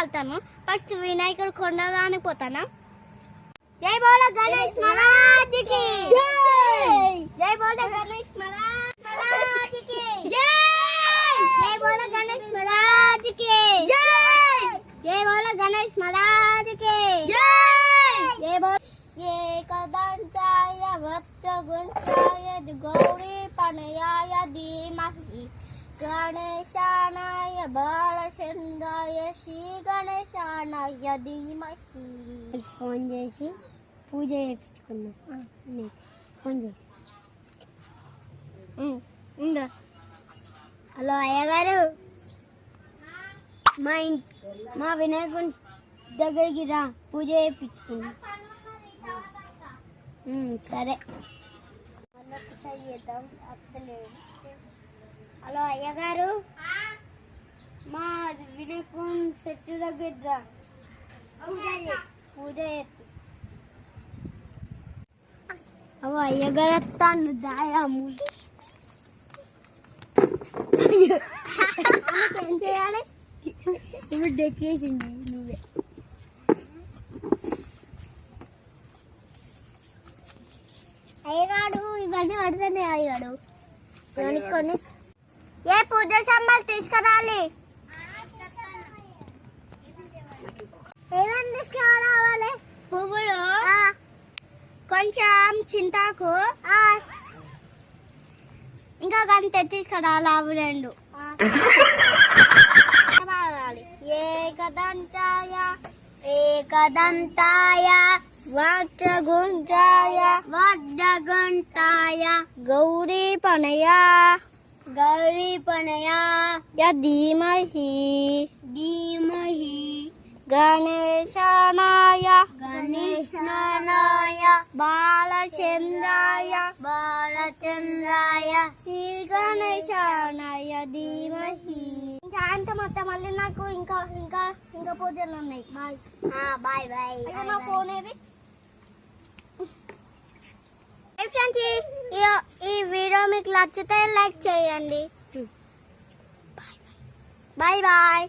ఆడతాను. ఫస్ట్ వినాయకుడు కొండరానికి పోతానా. జై బోలో గణేష్ మహారాజ్ కి జై. జై బోలో గణేష్ మహారాజ్ కి జై. జై బోలో గణేష్ మహారాజ్ కి జై. జై బోలో గణేష్ మహారాజ్ కి జై. జై బోలో ఏకదంతాయ వక్రతుండాయ గౌరీ పనయాయ ధీమహి గణేశానాయ బాలచంద్రాయ శ్రీ గణేశానాయ ధీమహి. ఫోన్ చేసి పూజ చేయించుకున్నా. ఫోన్ చేయి. హలో అయ్యగారు, మా వినాయకుడి దగ్గరికి రా, పూజ చేయించుకున్నా. సరే మళ్ళొకసారి చేద్దాం. అత్తలేదు. హలో అయ్యగారు, మా వినాయకుడి చెట్టు దగ్గర పూజ చేస్తూ. అవ్వ అయ్యగారు వస్తాను, దాయాము. ఏం చేయాలి ఇప్పుడు? డెకరేషన్ నువ్వే. అయ్యగాడు ఇవన్నీ పడుతున్నాయి. అయ్యగాడు కొన్ని ఏ పూజ సామాన్లు తీసుకురాలి? ఏమేమి తీసుకురావాలి? పువ్వులు, కొంచెం చింతాకు, ఇంకా గంట తీసుకురావాలి. అవి రెండు. ఏకదంతాయ ఏకదంతాయ వక్రతుండాయ వక్రతుండాయ గౌరీ పనయా ధీమహి గణేశానాయ బాలచంద్రాయ శ్రీ గణేశానాయ ధీమహి. సాయంత్రం మొత్తం మళ్ళీ నాకు ఇంకా ఇంకా ఇంకా పూజలు ఉన్నాయి. Bye bye bye. నా ఫోన్ ఏది? ఫ్రెండ్స్, ఈ వీడియో మీకు నచ్చితే లైక్ చేయండి. Bye bye.